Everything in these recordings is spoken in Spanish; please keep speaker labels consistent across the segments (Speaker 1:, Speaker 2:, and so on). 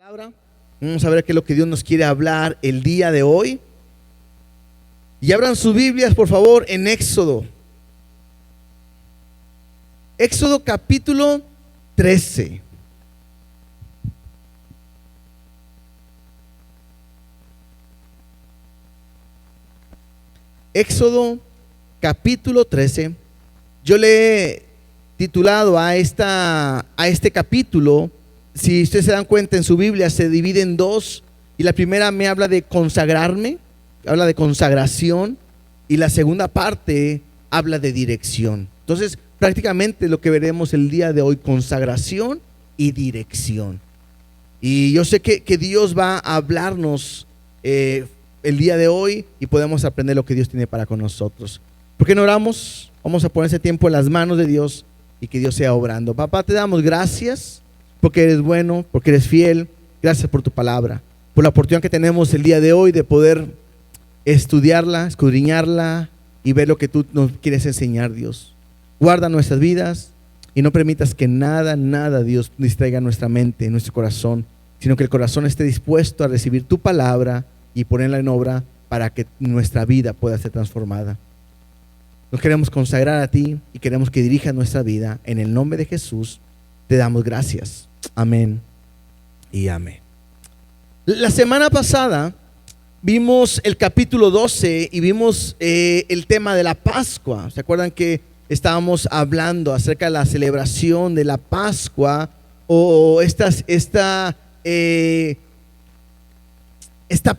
Speaker 1: palabra. Vamos a ver qué es lo que Dios nos quiere hablar el día de hoy. Y abran sus Biblias, por favor, en Éxodo. Éxodo capítulo 13. Éxodo capítulo 13. Yo le he titulado a este capítulo, si ustedes se dan cuenta en su Biblia, se divide en dos. Y la primera me habla de consagrarme, habla de consagración. Y la segunda parte habla de dirección. Entonces, prácticamente lo que veremos el día de hoy, consagración y dirección. Y yo sé que Dios va a hablarnos el día de hoy y podemos aprender lo que Dios tiene para con nosotros. ¿Por qué no oramos? Vamos a poner ese tiempo en las manos de Dios y que Dios sea obrando. Papá, te damos gracias porque eres bueno, porque eres fiel. Gracias por tu palabra, por la oportunidad que tenemos el día de hoy de poder estudiarla, escudriñarla y ver lo que tú nos quieres enseñar, Dios. Guarda nuestras vidas y no permitas que nada, Dios, distraiga nuestra mente, nuestro corazón, sino que el corazón esté dispuesto a recibir tu palabra y ponerla en obra para que nuestra vida pueda ser transformada. Nos queremos consagrar a ti y queremos que dirijas nuestra vida. En el nombre de Jesús te damos gracias. Amén y amén. La semana pasada vimos el capítulo 12 y vimos el tema de la Pascua. ¿Se acuerdan que estábamos hablando acerca de la celebración de la Pascua o esta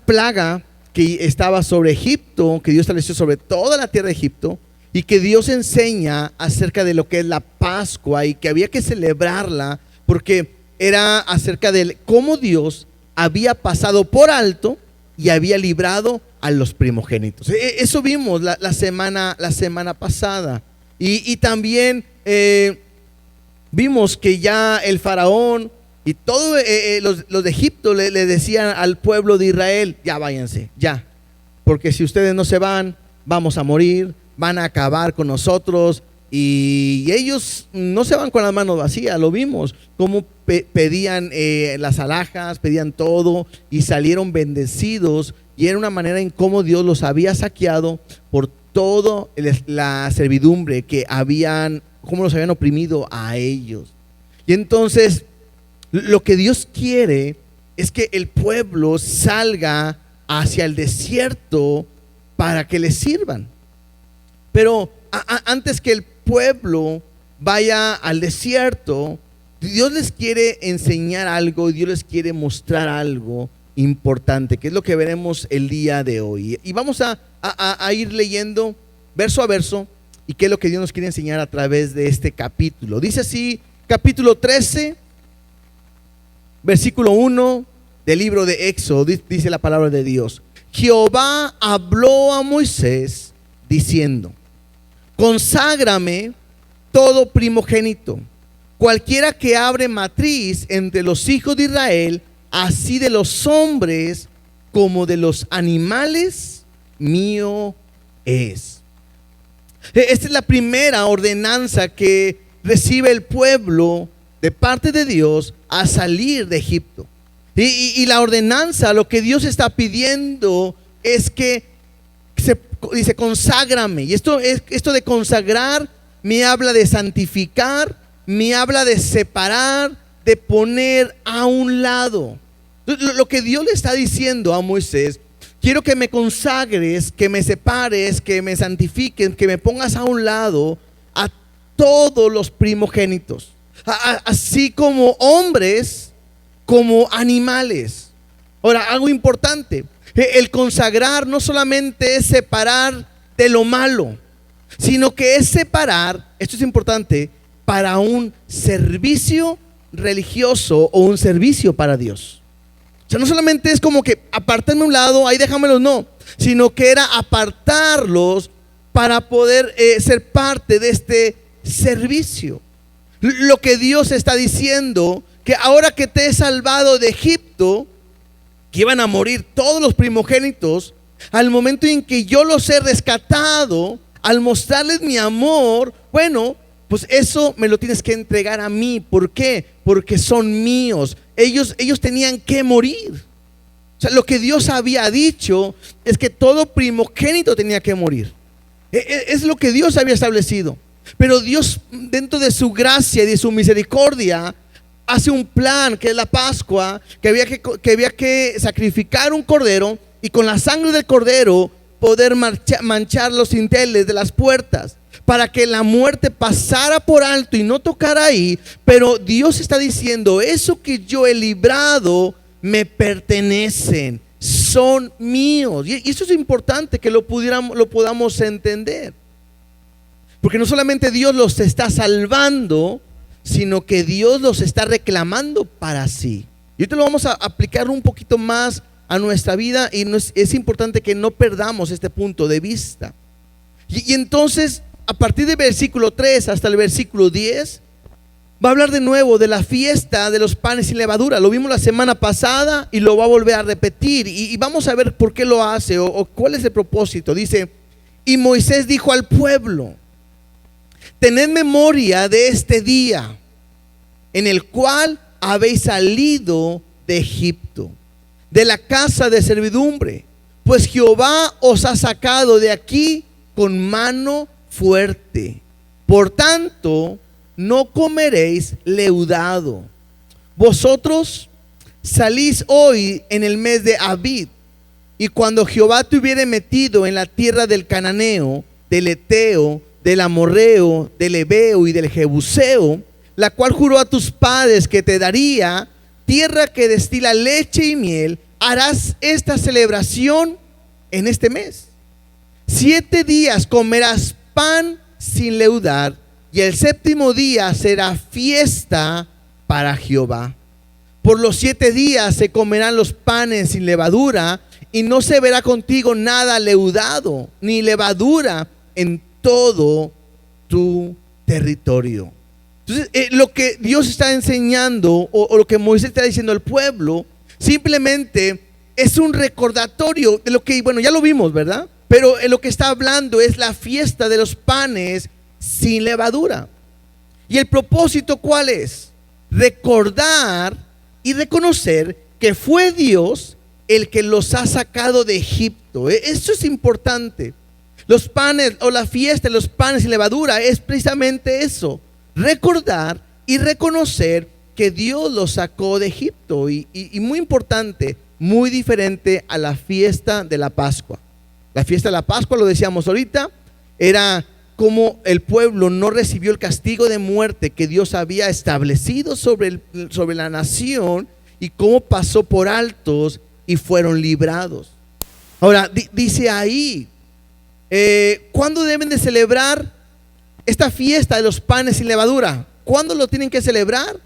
Speaker 1: plaga que estaba sobre Egipto, que Dios estableció sobre toda la tierra de Egipto, y que Dios enseña acerca de lo que es la Pascua y que había que celebrarla porque era acerca de cómo Dios había pasado por alto y había librado a los primogénitos. Eso vimos la semana pasada. Y también vimos que ya el faraón y todos los de Egipto le decían al pueblo de Israel: ya váyanse, ya, porque si ustedes no se van, vamos a morir, van a acabar con nosotros. Y ellos no se van con las manos vacías. Lo vimos, cómo pedían las alhajas, pedían todo y salieron bendecidos. Y era una manera en cómo Dios los había saqueado por toda la servidumbre que habían, cómo los habían oprimido a ellos. Y entonces lo que Dios quiere es que el pueblo salga hacia el desierto para que les sirvan. Pero antes que el pueblo vaya al desierto, Dios les quiere enseñar algo, Dios les quiere mostrar algo importante, que es lo que veremos el día de hoy. Y vamos a ir leyendo verso a verso y qué es lo que Dios nos quiere enseñar a través de este capítulo. Dice así, capítulo 13, versículo 1 del libro de Éxodo, dice la palabra de Dios: Jehová habló a Moisés diciendo: conságrame todo primogénito, cualquiera que abre matriz entre los hijos de Israel, así de los hombres como de los animales, mío es. Esta es la primera ordenanza que recibe el pueblo de parte de Dios a salir de Egipto. Y la ordenanza, lo que Dios está pidiendo es que dice: conságrame. Y esto de consagrar me habla de santificar, me habla de separar, de poner a un lado. Lo que Dios le está diciendo a Moisés: quiero que me consagres, que me separes, que me santifiques, que me pongas a un lado a todos los primogénitos, así como hombres, como animales. Ahora, algo importante: el consagrar no solamente es separar de lo malo, sino que es separar, esto es importante, para un servicio religioso o un servicio para Dios. O sea, no solamente es como que apartarme a un lado, ahí déjamelos, no, sino que era apartarlos para poder ser parte de este servicio. Lo que Dios está diciendo, que ahora que te he salvado de Egipto, que iban a morir todos los primogénitos, al momento en que yo los he rescatado, al mostrarles mi amor, bueno, pues eso me lo tienes que entregar a mí. ¿Por qué? Porque son míos. Ellos tenían que morir. O sea, lo que Dios había dicho es que todo primogénito tenía que morir. Es lo que Dios había establecido. Pero Dios, dentro de su gracia y de su misericordia, hace un plan que es la Pascua, que había que sacrificar un cordero y con la sangre del cordero poder manchar los dinteles de las puertas, para que la muerte pasara por alto y no tocara ahí. Pero Dios está diciendo: eso que yo he librado me pertenecen, son míos. Y eso es importante que lo podamos entender, porque no solamente Dios los está salvando, sino que Dios los está reclamando para sí. Y ahorita lo vamos a aplicar un poquito más a nuestra vida, y es importante que no perdamos este punto de vista. Y entonces, a partir del versículo 3 hasta el versículo 10, va a hablar de nuevo de la fiesta de los panes sin levadura. Lo vimos la semana pasada y lo va a volver a repetir, y vamos a ver por qué lo hace o cuál es el propósito. Dice: y Moisés dijo al pueblo: tened memoria de este día en el cual habéis salido de Egipto, de la casa de servidumbre, pues Jehová os ha sacado de aquí con mano fuerte. Por tanto, no comeréis leudado. Vosotros salís hoy en el mes de Abib, y cuando Jehová te hubiere metido en la tierra del cananeo, del eteo, del amorreo, del heveo y del jebuseo, la cual juró a tus padres que te daría, tierra que destila leche y miel, harás esta celebración en este mes. 7 días comerás pan sin leudar, y el séptimo día será fiesta para Jehová. Por los 7 días se comerán los panes sin levadura, y no se verá contigo nada leudado, ni levadura en todo tu territorio. Entonces, lo que Dios está enseñando, o lo que Moisés está diciendo al pueblo, simplemente es un recordatorio de lo que, bueno, ya lo vimos, ¿verdad? Pero lo que está hablando es la fiesta de los panes sin levadura. ¿Y el propósito cuál es? Recordar y reconocer que fue Dios el que los ha sacado de Egipto. Eso es importante. Los panes, o la fiesta de los panes sin levadura, es precisamente eso: recordar y reconocer que Dios los sacó de Egipto. Y muy importante, muy diferente a la fiesta de la Pascua. La fiesta de la Pascua, lo decíamos ahorita, era como el pueblo no recibió el castigo de muerte que Dios había establecido sobre la nación, y cómo pasó por altos y fueron librados. Ahora, dice ahí, ¿cuándo deben de celebrar esta fiesta de los panes sin levadura? ¿Cuándo lo tienen que celebrar?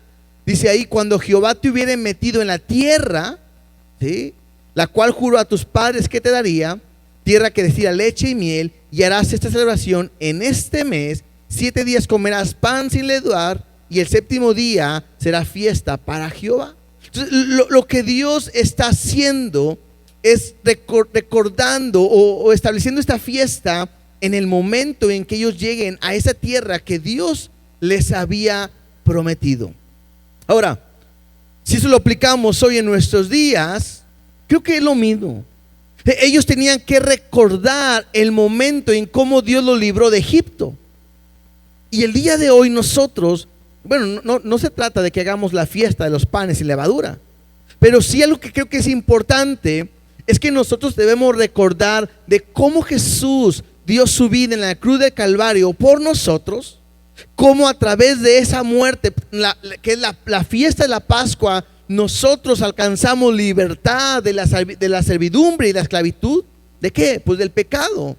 Speaker 1: Dice ahí: cuando Jehová te hubiere metido en la tierra, ¿sí?, la cual juró a tus padres que te daría, tierra que destila leche y miel, y harás esta celebración en este mes. 7 días comerás pan sin leudar, y el séptimo día será fiesta para Jehová. Entonces, lo que Dios está haciendo es recordando o estableciendo esta fiesta en el momento en que ellos lleguen a esa tierra que Dios les había prometido. Ahora, si eso lo aplicamos hoy en nuestros días, creo que es lo mismo. Ellos tenían que recordar el momento en cómo Dios los libró de Egipto. Y el día de hoy nosotros, bueno, no se trata de que hagamos la fiesta de los panes sin levadura, pero sí algo que creo que es importante es que nosotros debemos recordar de cómo Jesús dio su vida en la cruz del Calvario por nosotros, cómo a través de esa muerte, que es la fiesta de la Pascua, nosotros alcanzamos libertad de la servidumbre y la esclavitud. ¿De qué? Pues del pecado.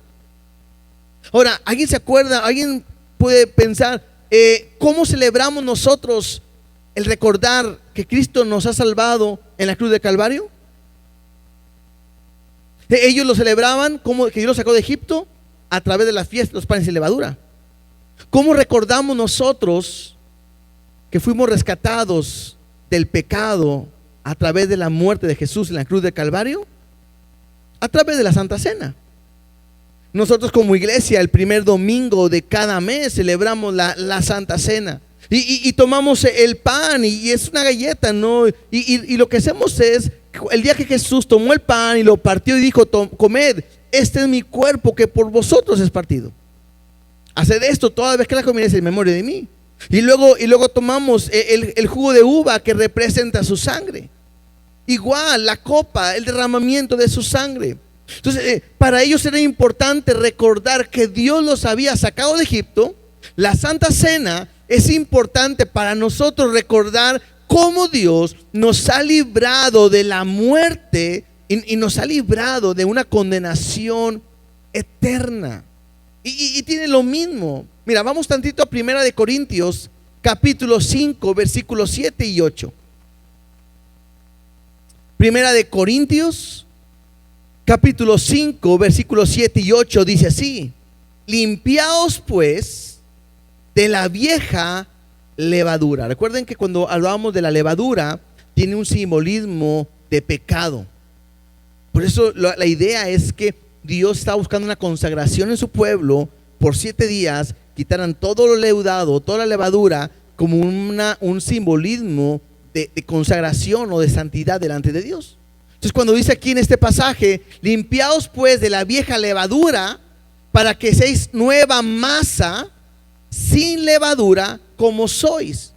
Speaker 1: Ahora, ¿alguien se acuerda? ¿Alguien puede pensar cómo celebramos nosotros el recordar que Cristo nos ha salvado en la cruz del Calvario? Ellos lo celebraban como que Dios los sacó de Egipto a través de la fiesta de los panes sin levadura. ¿Cómo recordamos nosotros que fuimos rescatados del pecado a través de la muerte de Jesús en la cruz del Calvario? A través de la Santa Cena. Nosotros como iglesia el primer domingo de cada mes celebramos la Santa Cena. Y tomamos el pan y es una galleta, ¿no? Y lo que hacemos es, el día que Jesús tomó el pan y lo partió y dijo, comed, este es mi cuerpo que por vosotros es partido. Haced esto toda vez que la comiereis en memoria de mí. Y luego tomamos el jugo de uva que representa su sangre. Igual la copa, el derramamiento de su sangre. Entonces, para ellos era importante recordar que Dios los había sacado de Egipto. La Santa Cena es importante para nosotros recordar cómo Dios nos ha librado de la muerte y nos ha librado de una condenación eterna. Y tiene lo mismo. Mira, vamos tantito a 1 Corintios capítulo 5 versículos 7 y 8. 1 Corintios capítulo 5 versículos 7 y 8 dice así: limpiaos pues de la vieja levadura. Recuerden que cuando hablábamos de la levadura tiene un simbolismo de pecado. Por eso la idea es que Dios está buscando una consagración en su pueblo. Por 7 días quitaran todo lo leudado, toda la levadura, como un simbolismo de consagración o de santidad delante de Dios. Entonces cuando dice aquí en este pasaje, limpiaos pues de la vieja levadura para que seáis nueva masa sin levadura como sois,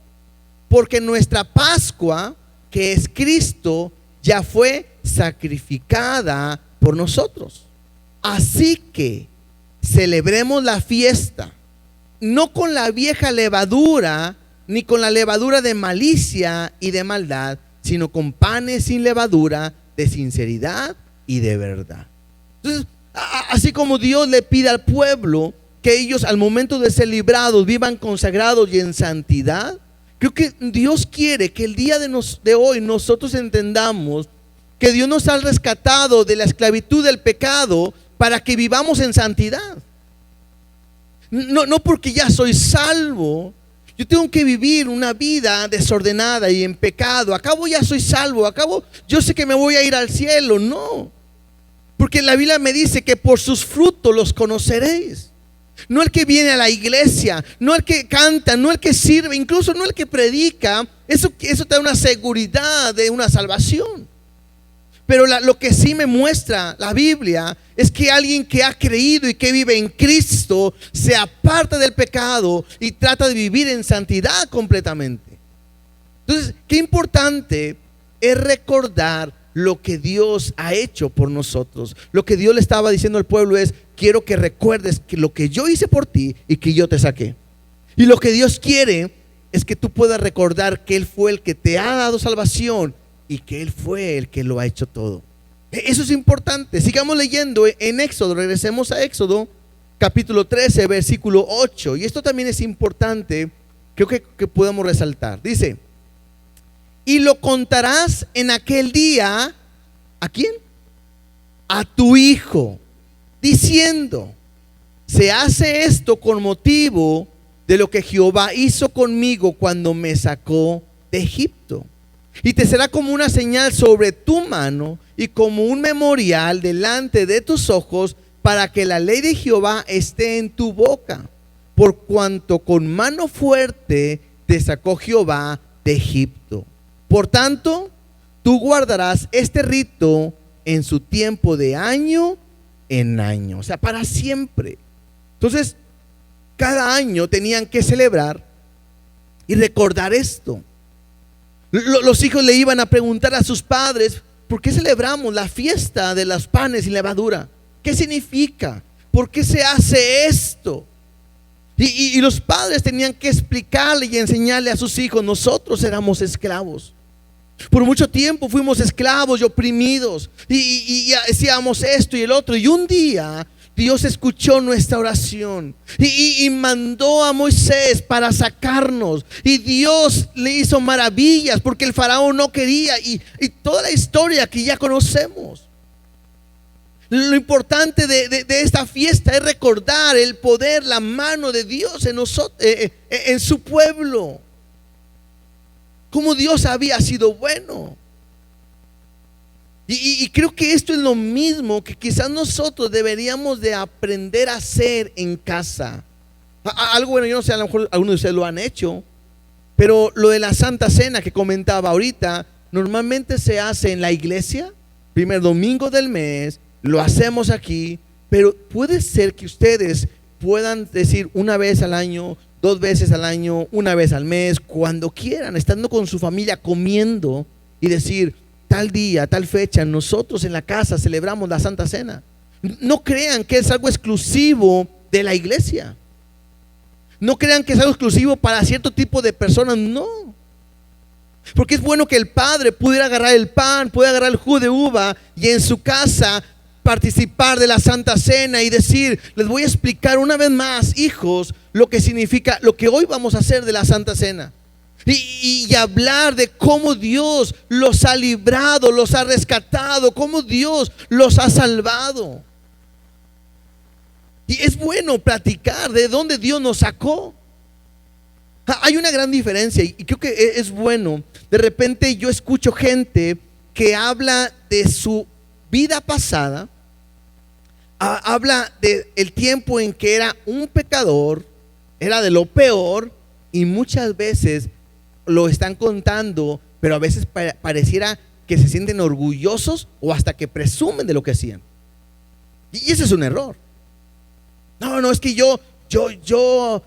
Speaker 1: porque nuestra Pascua, que es Cristo, ya fue sacrificada por nosotros. Así que celebremos la fiesta, no con la vieja levadura, ni con la levadura de malicia y de maldad, sino con panes sin levadura, de sinceridad y de verdad. Entonces, así como Dios le pide al pueblo que ellos al momento de ser librados vivan consagrados y en santidad, creo que Dios quiere que el día de hoy nosotros entendamos que Dios nos ha rescatado de la esclavitud del pecado para que vivamos en santidad. No porque ya soy salvo, yo tengo que vivir una vida desordenada y en pecado. Acabo ya soy salvo, acabo yo sé que me voy a ir al cielo. No, porque la Biblia me dice que por sus frutos los conoceréis. No el que viene a la iglesia, no el que canta, no el que sirve, incluso no el que predica. Eso te da una seguridad de una salvación. Pero lo que sí me muestra la Biblia es que alguien que ha creído y que vive en Cristo se aparta del pecado y trata de vivir en santidad completamente. Entonces, qué importante es recordar lo que Dios ha hecho por nosotros. Lo que Dios le estaba diciendo al pueblo es: quiero que recuerdes que lo que yo hice por ti y que yo te saqué. Y lo que Dios quiere es que tú puedas recordar que Él fue el que te ha dado salvación y que Él fue el que lo ha hecho todo. Eso es importante. Sigamos leyendo en Éxodo. Regresemos a Éxodo capítulo 13 versículo 8. Y esto también es importante, creo que podemos resaltar. Dice: y lo contarás en aquel día, ¿a quién? A tu hijo, diciendo: se hace esto con motivo de lo que Jehová hizo conmigo cuando me sacó de Egipto. Y te será como una señal sobre tu mano y como un memorial delante de tus ojos, para que la ley de Jehová esté en tu boca, por cuanto con mano fuerte te sacó Jehová de Egipto. Por tanto, tú guardarás este rito en su tiempo de año en año, o sea, para siempre. Entonces, cada año tenían que celebrar y recordar esto. Los hijos le iban a preguntar a sus padres: ¿por qué celebramos la fiesta de los panes sin levadura? ¿Qué significa? ¿Por qué se hace esto? Y los padres tenían que explicarle y enseñarle a sus hijos: nosotros éramos esclavos. Por mucho tiempo fuimos esclavos y oprimidos y hacíamos esto y el otro. Y un día Dios escuchó nuestra oración y mandó a Moisés para sacarnos. Y Dios le hizo maravillas porque el faraón no quería. Y toda la historia que ya conocemos. Lo importante de esta fiesta es recordar el poder, la mano de Dios en nosotros, en su pueblo. Cómo Dios había sido bueno. Y creo que esto es lo mismo que quizás nosotros deberíamos de aprender a hacer en casa. Algo, bueno, yo no sé, a lo mejor algunos de ustedes lo han hecho, pero lo de la Santa Cena que comentaba ahorita, normalmente se hace en la iglesia, primer domingo del mes, lo hacemos aquí, pero puede ser que ustedes puedan decir una vez al año, 2 veces al año, una vez al mes, cuando quieran, estando con su familia comiendo y decir, tal día, tal fecha, nosotros en la casa celebramos la Santa Cena. No crean que es algo exclusivo de la iglesia. No crean que es algo exclusivo para cierto tipo de personas, no. Porque es bueno que el padre pudiera agarrar el pan, pudiera agarrar el jugo de uva y en su casa participar de la Santa Cena y decir, les voy a explicar una vez más, hijos, lo que significa, lo que hoy vamos a hacer de la Santa Cena. Y hablar de cómo Dios los ha librado, los ha rescatado, cómo Dios los ha salvado. Y es bueno platicar de dónde Dios nos sacó. Hay una gran diferencia y creo que es bueno. De repente yo escucho gente que habla de su vida pasada, habla del tiempo en que era un pecador, era de lo peor, y muchas veces lo están contando, pero a veces pareciera que se sienten orgullosos o hasta que presumen de lo que hacían. Y ese es un error. No, es que yo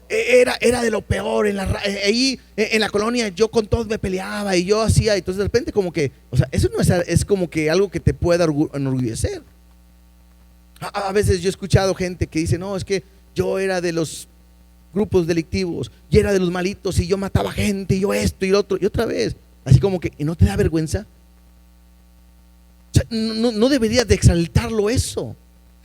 Speaker 1: era de lo peor ahí en la colonia, yo con todos me peleaba y yo hacía, y entonces de repente como que, o sea, eso no es como que algo que te pueda enorgullecer. A veces yo he escuchado gente que dice, no, es que yo era de los grupos delictivos y era de los malitos y yo mataba gente y yo esto y lo otro, y otra vez, así como que, ¿y no te da vergüenza? O sea, no deberías de exaltarlo eso.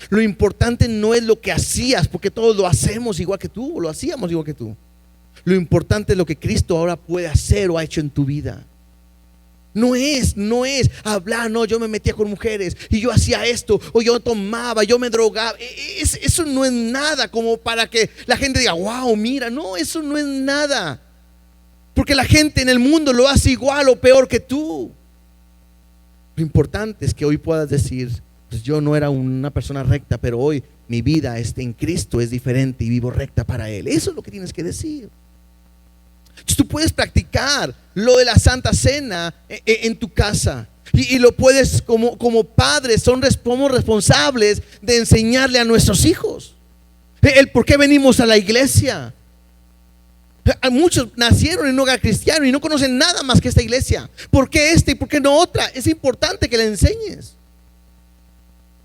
Speaker 1: Lo importante no es lo que hacías, porque todos lo hacemos igual que tú, o lo hacíamos igual que tú. Lo importante es lo que Cristo ahora puede hacer o ha hecho en tu vida. No es hablar, no, yo me metía con mujeres y yo hacía esto, o yo tomaba, yo me drogaba. Eso no es nada como para que la gente diga, wow, mira, no, eso no es nada. Porque la gente en el mundo lo hace igual o peor que tú. Lo importante es que hoy puedas decir, pues yo no era una persona recta, pero hoy mi vida en Cristo es diferente y vivo recta para Él. Eso es lo que tienes que decir. Entonces tú puedes practicar lo de la Santa Cena en tu casa y lo puedes, como padres, somos responsables de enseñarle a nuestros hijos el por qué venimos a la iglesia. Muchos nacieron en un hogar cristiano y no conocen nada más que esta iglesia. ¿Por qué esta y por qué no otra? Es importante que le enseñes.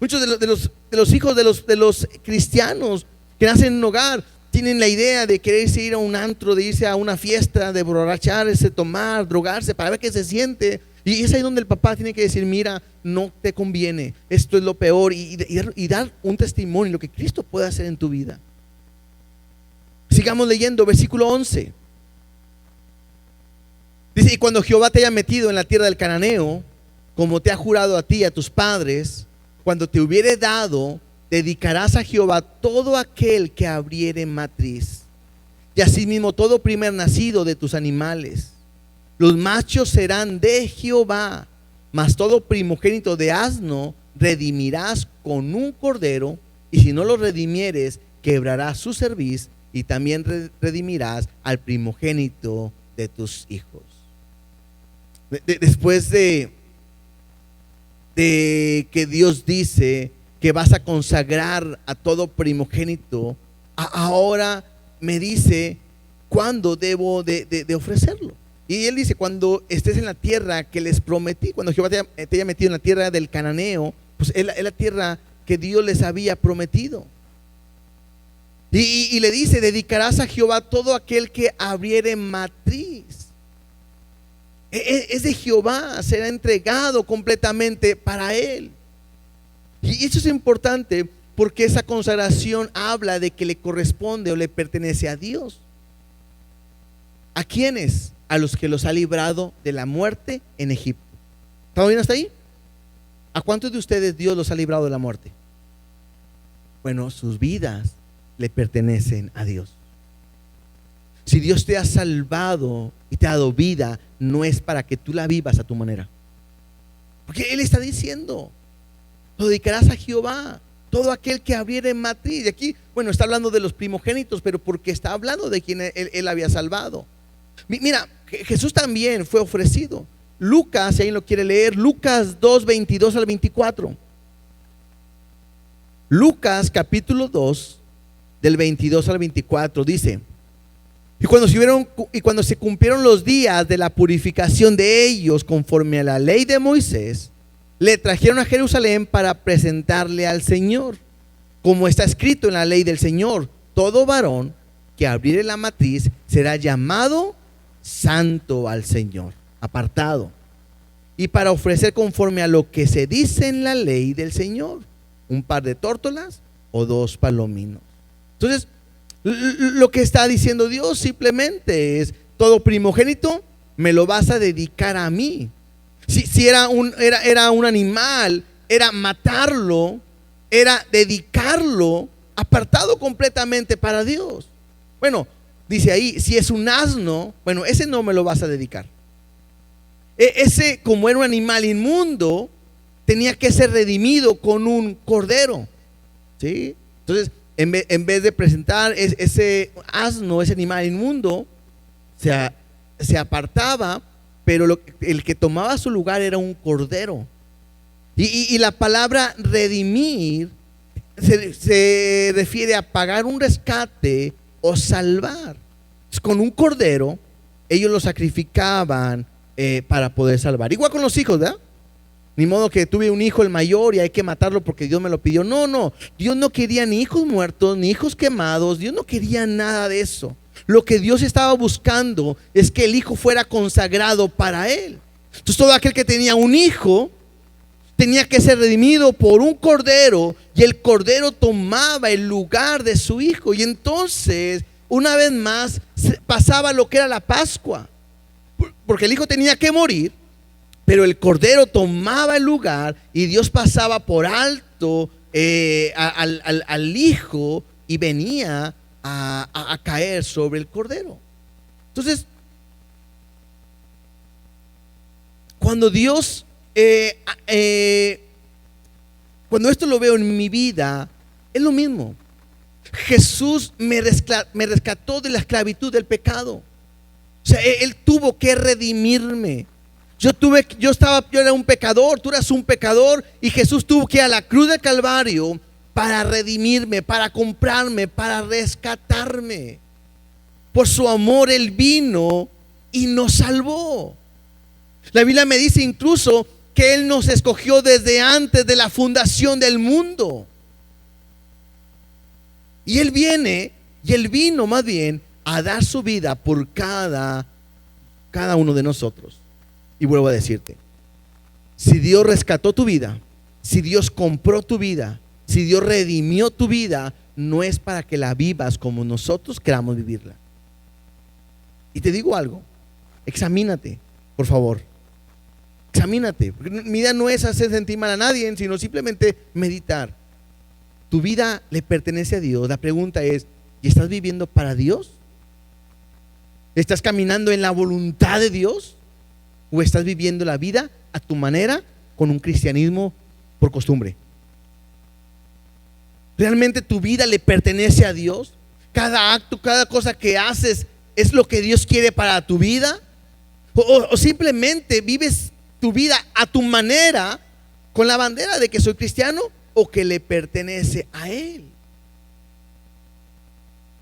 Speaker 1: Muchos de los hijos de los cristianos que nacen en un hogar tienen la idea de quererse ir a un antro, de irse a una fiesta, de borracharse, tomar, drogarse para ver qué se siente. Y es ahí donde el papá tiene que decir, mira, no te conviene, esto es lo peor, y dar un testimonio de lo que Cristo puede hacer en tu vida. Sigamos leyendo, versículo 11. Dice, y cuando Jehová te haya metido en la tierra del cananeo, como te ha jurado a ti y a tus padres, cuando te hubiere dado, dedicarás a Jehová todo aquel que abriere matriz, y asimismo todo primer nacido de tus animales. Los machos serán de Jehová, mas todo primogénito de asno redimirás con un cordero, y si no lo redimieres, quebrarás su cerviz, y también redimirás al primogénito de tus hijos. Después de que Dios dice que vas a consagrar a todo primogénito, ahora me dice cuándo debo de ofrecerlo. Y él dice, cuando estés en la tierra que les prometí, cuando Jehová te haya metido en la tierra del cananeo, pues es la tierra que Dios les había prometido. Y le dice, dedicarás a Jehová todo aquel que abriere matriz. Es de Jehová, será entregado completamente para Él. Y eso es importante porque esa consagración habla de que le corresponde o le pertenece a Dios. ¿A quiénes? A los que los ha librado de la muerte en Egipto. ¿Estamos bien hasta ahí? ¿A cuántos de ustedes Dios los ha librado de la muerte? Bueno, sus vidas le pertenecen a Dios. Si Dios te ha salvado y te ha dado vida, no es para que tú la vivas a tu manera. Porque Él está diciendo, lo dedicarás a Jehová, todo aquel que abriere matriz. Y aquí, bueno, está hablando de los primogénitos, pero porque está hablando de quien él había salvado. Mira, Jesús también fue ofrecido. Lucas, si alguien lo quiere leer, Lucas 2, 22 al 24. Lucas capítulo 2, del 22 al 24, dice: y cuando se cumplieron los días de la purificación de ellos conforme a la ley de Moisés, le trajeron a Jerusalén para presentarle al Señor, como está escrito en la ley del Señor: todo varón que abriere la matriz será llamado santo al Señor, apartado, y para ofrecer conforme a lo que se dice en la ley del Señor, un par de tórtolas o 2 palominos. Entonces, lo que está diciendo Dios simplemente es: todo primogénito me lo vas a dedicar a mí. Si era un animal, era matarlo, era dedicarlo, apartado completamente para Dios. Bueno, dice ahí, si es un asno, bueno, ese no me lo vas a dedicar. Ese, como era un animal inmundo, tenía que ser redimido con un cordero, ¿sí? Entonces, en vez de presentar ese asno, ese animal inmundo, se apartaba, pero el que tomaba su lugar era un cordero. Y la palabra redimir se refiere a pagar un rescate o salvar. Entonces, con un cordero ellos lo sacrificaban para poder salvar. Igual con los hijos, ¿verdad? Ni modo que tuve un hijo, el mayor, y hay que matarlo porque Dios me lo pidió. No, Dios no quería ni hijos muertos, ni hijos quemados. Dios no quería nada de eso. Lo que Dios estaba buscando es que el hijo fuera consagrado para Él. Entonces, todo aquel que tenía un hijo tenía que ser redimido por un cordero, y el cordero tomaba el lugar de su hijo. Y entonces, una vez más, pasaba lo que era la Pascua, porque el hijo tenía que morir, pero el cordero tomaba el lugar y Dios pasaba por alto al hijo y venía a caer sobre el cordero. Entonces, cuando Dios, cuando esto lo veo en mi vida, es lo mismo. Jesús me rescató de la esclavitud del pecado. O sea, Él tuvo que redimirme. Yo era un pecador, tú eras un pecador, y Jesús tuvo que ir a la cruz del Calvario para redimirme, para comprarme, para rescatarme. Por su amor Él vino y nos salvó. La Biblia me dice incluso que Él nos escogió desde antes de la fundación del mundo. Y Él vino más bien a dar su vida por cada uno de nosotros. Y vuelvo a decirte, si Dios rescató tu vida, si Dios compró tu vida, si Dios redimió tu vida, no es para que la vivas como nosotros queramos vivirla. Y te digo algo, examínate, por favor. Examínate, porque mi idea no es hacer sentir mal a nadie, sino simplemente meditar. Tu vida le pertenece a Dios. La pregunta es: ¿y estás viviendo para Dios? ¿Estás caminando en la voluntad de Dios? ¿O estás viviendo la vida a tu manera, con un cristianismo por costumbre? ¿Realmente tu vida le pertenece a Dios? ¿Cada acto, cada cosa que haces es lo que Dios quiere para tu vida? ¿O simplemente vives tu vida a tu manera, con la bandera de que soy cristiano, o que le pertenece a Él?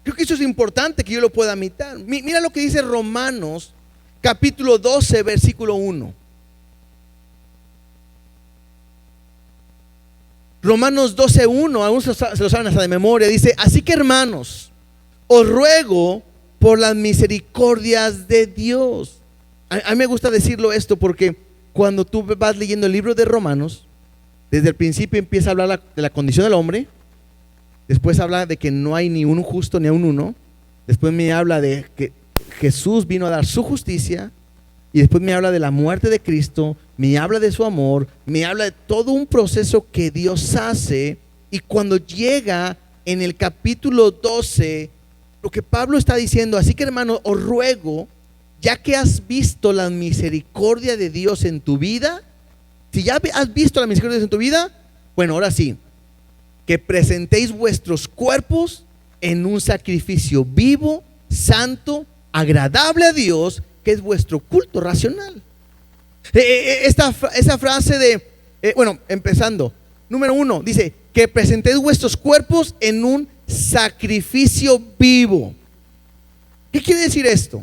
Speaker 1: Creo que eso es importante que yo lo pueda imitar. Mira lo que dice Romanos capítulo 12, versículo 1. Romanos 12, 1, algunos se lo saben hasta de memoria. Dice: así que, hermanos, os ruego por las misericordias de Dios. A mí me gusta decirlo esto porque cuando tú vas leyendo el libro de Romanos, desde el principio empieza a hablar de la condición del hombre. Después habla de que no hay ni un justo ni un uno. Después me habla de que Jesús vino a dar su justicia. Y después me habla de la muerte de Cristo. Me habla de su amor. Me habla de todo un proceso que Dios hace. Y cuando llega en el capítulo 12, lo que Pablo está diciendo: así que, hermano, os ruego, ya que has visto la misericordia de Dios en tu vida, Si ya has visto la misericordia de Dios en tu vida, bueno, ahora sí, que presentéis vuestros cuerpos en un sacrificio vivo, santo, agradable a Dios, que es vuestro culto racional. Esa frase de, empezando, número 1, dice que presentéis vuestros cuerpos en un sacrificio vivo. ¿Qué quiere decir esto?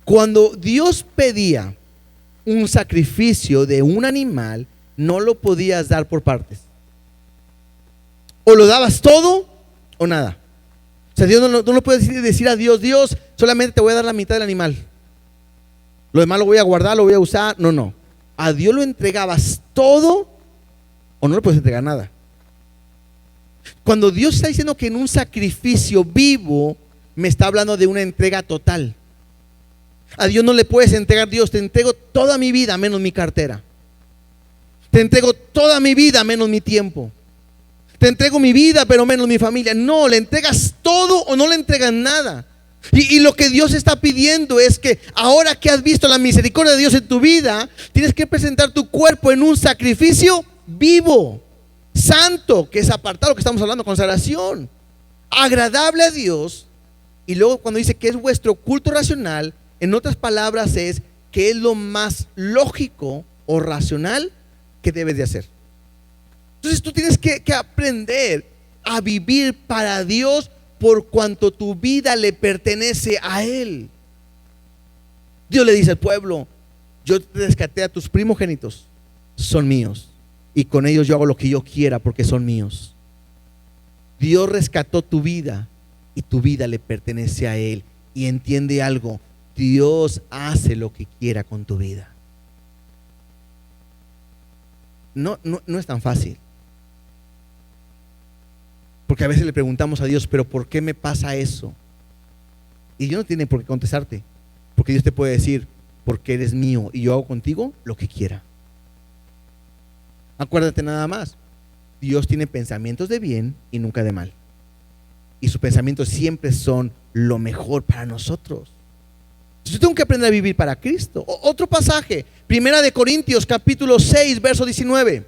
Speaker 1: Cuando Dios pedía un sacrificio de un animal, no lo podías dar por partes. O lo dabas todo o nada. O sea, Dios no puedes decir a Dios, Dios, solamente te voy a dar la mitad del animal. Lo demás lo voy a guardar, lo voy a usar. No. A Dios lo entregabas todo o no le puedes entregar nada. Cuando Dios está diciendo que en un sacrificio vivo, me está hablando de una entrega total. A Dios no le puedes entregar, Dios, te entrego toda mi vida menos mi cartera. Te entrego toda mi vida menos mi tiempo. Te entrego mi vida pero menos mi familia. No, le entregas todo o no le entregas nada. Y lo que Dios está pidiendo es que ahora que has visto la misericordia de Dios en tu vida, tienes que presentar tu cuerpo en un sacrificio vivo, santo, que es apartado, que estamos hablando, consagración, agradable a Dios. Y luego cuando dice que es vuestro culto racional, en otras palabras es que es lo más lógico o racional que debes de hacer. Entonces tú tienes que aprender a vivir para Dios por cuanto tu vida le pertenece a Él. Dios le dice al pueblo: yo te rescaté a tus primogénitos, son míos, y con ellos yo hago lo que yo quiera porque son míos. Dios rescató tu vida y tu vida le pertenece a Él. Y entiende algo: Dios hace lo que quiera con tu vida. No es tan fácil. Porque a veces le preguntamos a Dios, pero ¿por qué me pasa eso? Y Dios no tiene por qué contestarte, porque Dios te puede decir: porque eres mío y yo hago contigo lo que quiera. Acuérdate nada más, Dios tiene pensamientos de bien y nunca de mal. Y sus pensamientos siempre son lo mejor para nosotros. Yo tengo que aprender a vivir para Cristo. Otro pasaje, Primera de Corintios capítulo 6 verso 19.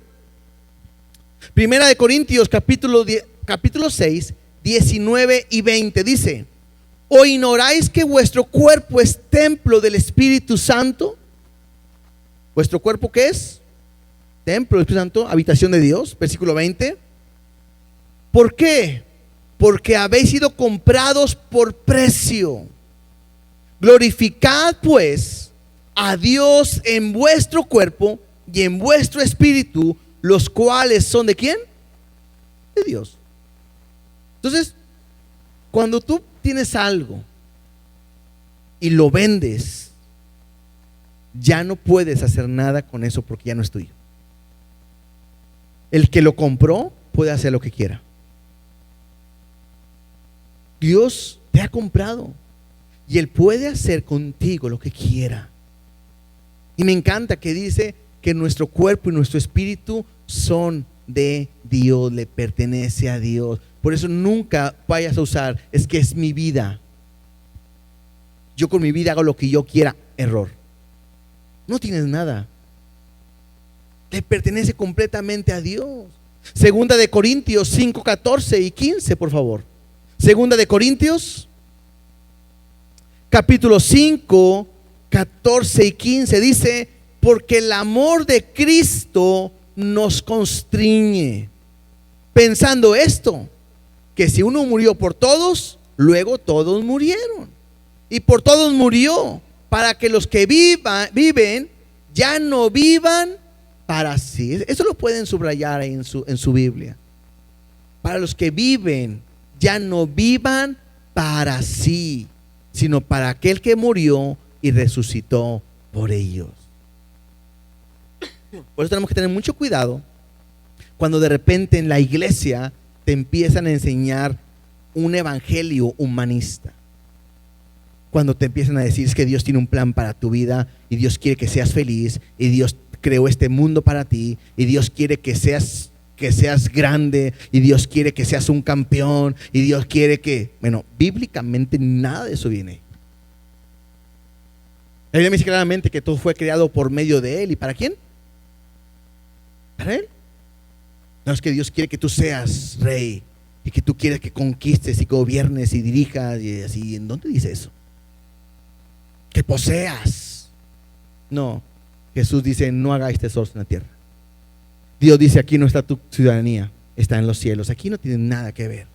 Speaker 1: Primera de Corintios capítulo 6 19 y 20 dice: ¿o ignoráis que vuestro cuerpo es templo del Espíritu Santo? ¿Vuestro cuerpo qué es? Templo del Espíritu Santo, habitación de Dios. Versículo 20. ¿Por qué? Porque habéis sido comprados por precio. Glorificad pues a Dios en vuestro cuerpo y en vuestro espíritu, los cuales son ¿de quién? De Dios. Entonces, cuando tú tienes algo y lo vendes, ya no puedes hacer nada con eso porque ya no es tuyo. El que lo compró puede hacer lo que quiera. Dios te ha comprado y Él puede hacer contigo lo que quiera. Y me encanta que dice que nuestro cuerpo y nuestro espíritu son de Dios, le pertenece a Dios. Por eso nunca vayas a usar: es que es mi vida, yo con mi vida hago lo que yo quiera. Error. No tienes nada, le pertenece completamente a Dios. Segunda de Corintios 5, 14 y 15, por favor. Segunda de Corintios capítulo 5, 14 y 15 dice: porque el amor de Cristo nos constriñe, pensando esto, que si uno murió por todos, luego todos murieron. Y por todos murió, para que los que viven ya no vivan para sí. Eso lo pueden subrayar ahí en su Biblia. Para los que viven ya no vivan para sí, sino para aquel que murió y resucitó por ellos. Por eso tenemos que tener mucho cuidado cuando de repente en la iglesia te empiezan a enseñar un evangelio humanista. Cuando te empiezan a decir: es que Dios tiene un plan para tu vida y Dios quiere que seas feliz y Dios creó este mundo para ti y Dios quiere que seas grande y Dios quiere que seas un campeón y Dios quiere que... Bueno, bíblicamente nada de eso viene. La Biblia me dice claramente que todo fue creado por medio de Él. ¿Y para quién? para Él. No es que Dios quiere que tú seas rey y que tú quieres que conquistes y gobiernes y dirijas y así. ¿En dónde dice eso? Que poseas. No, Jesús dice: no hagáis tesoros en la tierra. Dios dice: aquí no está tu ciudadanía, está en los cielos. Aquí no tiene nada que ver.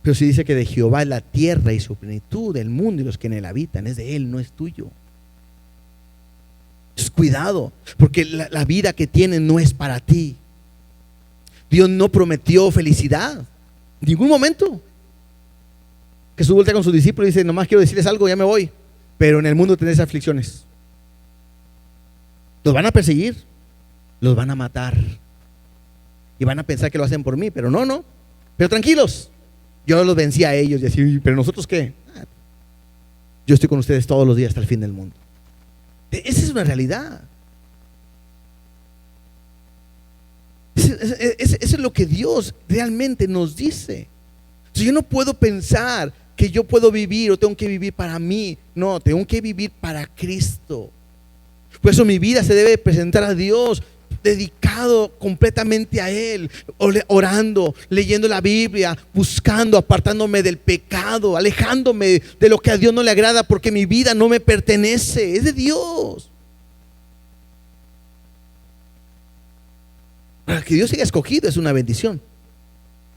Speaker 1: Pero si dice que de Jehová es la tierra y su plenitud, el mundo y los que en él habitan, es de Él, no es tuyo. Cuidado, porque la vida que tienes no es para ti. Dios no prometió felicidad en ningún momento. Jesús voltea con sus discípulos y dice: nomás quiero decirles algo, ya me voy, pero en el mundo tenéis aflicciones. Los van a perseguir, los van a matar y van a pensar que lo hacen por mí, pero no, pero tranquilos, yo los vencí a ellos. Y así: pero nosotros qué, yo estoy con ustedes todos los días hasta el fin del mundo. Esa es una realidad. Eso es lo que Dios realmente nos dice. Yo no puedo pensar que yo puedo vivir o tengo que vivir para mí. No, tengo que vivir para Cristo. Por eso mi vida se debe presentar a Dios, dedicado completamente a Él, orando, leyendo la Biblia, buscando, apartándome del pecado, alejándome de lo que a Dios no le agrada, porque mi vida no me pertenece, es de Dios. Para que Dios siga escogido es una bendición.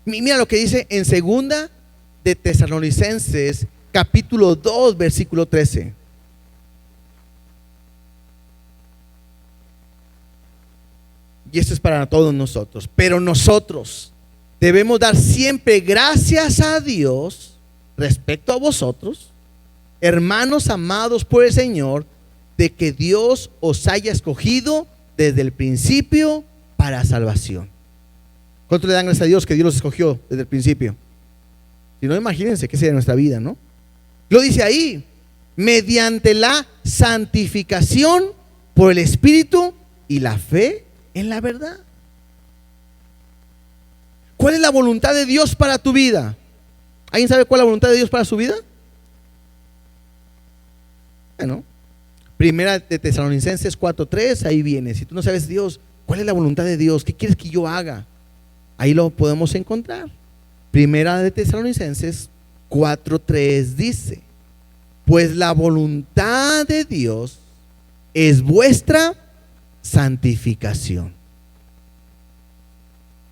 Speaker 1: Mira lo que dice en 2 de Tesalonicenses capítulo 2 versículo 13. Y esto es para todos nosotros. Pero nosotros debemos dar siempre gracias a Dios respecto a vosotros, hermanos amados por el Señor, de que Dios os haya escogido desde el principio para salvación. ¿Cuánto le dan gracias a Dios que Dios los escogió desde el principio? Si no, imagínense qué sería nuestra vida, ¿no? Lo dice ahí: mediante la santificación por el Espíritu y la fe en la verdad. ¿Cuál es la voluntad de Dios para tu vida? ¿Alguien sabe cuál es la voluntad de Dios para su vida? Bueno, 1 de Tesalonicenses 4:3, ahí viene. Si tú no sabes, Dios, ¿cuál es la voluntad de Dios? ¿Qué quieres que yo haga? Ahí lo podemos encontrar. 1 de Tesalonicenses 4:3 dice: pues la voluntad de Dios es vuestra santificación.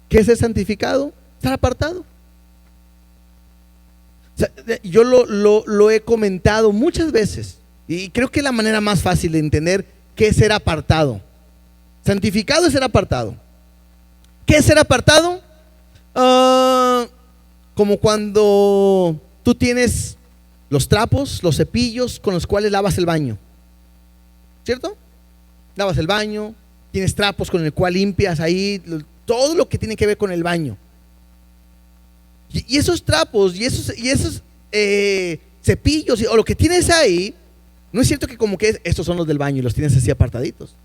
Speaker 1: ¿Qué es ser santificado? Estar apartado. O sea, yo lo he comentado muchas veces y creo que es la manera más fácil de entender qué es ser apartado. Santificado es ser apartado. ¿Qué es ser apartado? Como cuando tú tienes los trapos, los cepillos con los cuales lavas el baño, ¿cierto? Lavas el baño, tienes trapos con el cual limpias ahí todo lo que tiene que ver con el baño. Y esos trapos y esos cepillos o lo que tienes ahí, no es cierto que como que estos son los del baño y los tienes así apartaditos.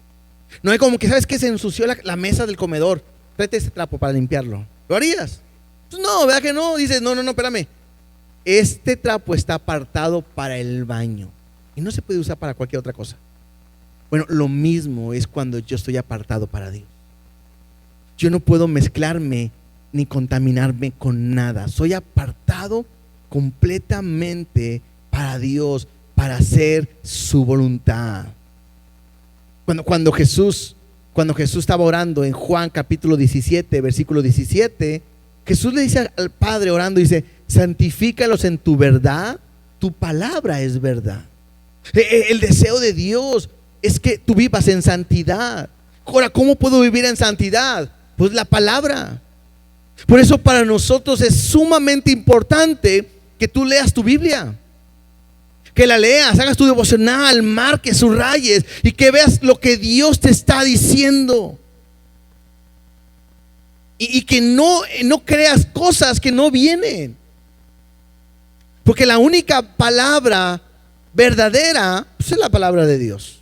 Speaker 1: No es como que, ¿sabes qué? Se ensució la mesa del comedor, tráete ese trapo para limpiarlo. ¿Lo harías? Pues no, ¿verdad que no? Dices: no, espérame. Este trapo está apartado para el baño y no se puede usar para cualquier otra cosa. Bueno, lo mismo es cuando yo estoy apartado para Dios. Yo no puedo mezclarme ni contaminarme con nada. Soy apartado completamente para Dios, para hacer su voluntad. Cuando Jesús estaba orando en Juan capítulo 17, versículo 17, Jesús le dice al Padre orando, dice: santifícalos en tu verdad, tu palabra es verdad. El deseo de Dios es que tú vivas en santidad. Ahora, ¿cómo puedo vivir en santidad? Pues la palabra. Por eso para nosotros es sumamente importante que tú leas tu Biblia, que la leas, hagas tu devocional, marques, subrayes y que veas lo que Dios te está diciendo. Y que no creas cosas que no vienen. Porque la única palabra verdadera pues es la palabra de Dios.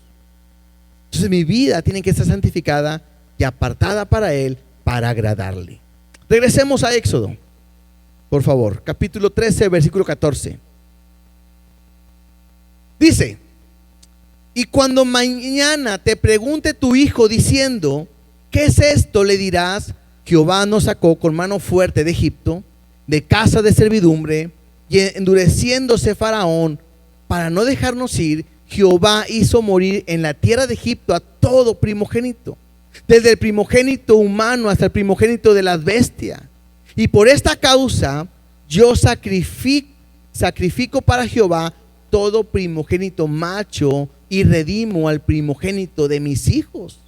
Speaker 1: Entonces mi vida tiene que estar santificada y apartada para Él, para agradarle. Regresemos a Éxodo, por favor, capítulo 13, versículo 14. Dice: Y cuando mañana te pregunte tu hijo diciendo, ¿qué es esto?, le dirás: Jehová nos sacó con mano fuerte de Egipto, de casa de servidumbre, y endureciéndose Faraón para no dejarnos ir, Jehová hizo morir en la tierra de Egipto a todo primogénito, desde el primogénito humano hasta el primogénito de las bestias. Y por esta causa yo sacrifico para Jehová todo primogénito macho y redimo al primogénito de mis hijos.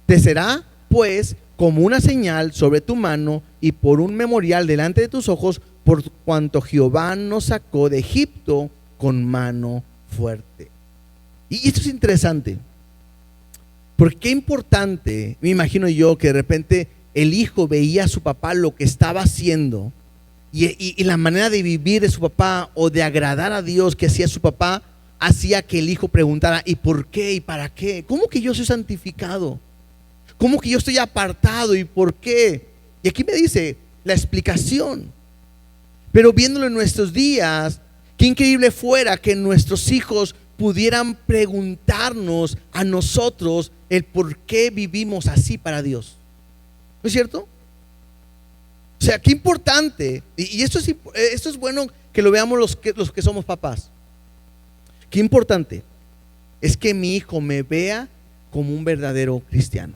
Speaker 1: Te será pues como una señal sobre tu mano y por un memorial delante de tus ojos, por cuanto Jehová nos sacó de Egipto con mano fuerte. Y esto es interesante, porque qué importante, me imagino yo, que de repente el hijo veía a su papá lo que estaba haciendo y la manera de vivir de su papá o de agradar a Dios que hacía su papá, hacía que el hijo preguntara: ¿y por qué? ¿Y para qué? ¿Cómo que yo soy santificado? ¿Cómo que yo estoy apartado? ¿Y por qué? Y aquí me dice la explicación. Pero viéndolo en nuestros días, qué increíble fuera que nuestros hijos pudieran preguntarnos a nosotros el por qué vivimos así para Dios. ¿No es cierto? O sea, qué importante. Y esto es bueno que lo veamos los que somos papás. Qué importante es que mi hijo me vea como un verdadero cristiano.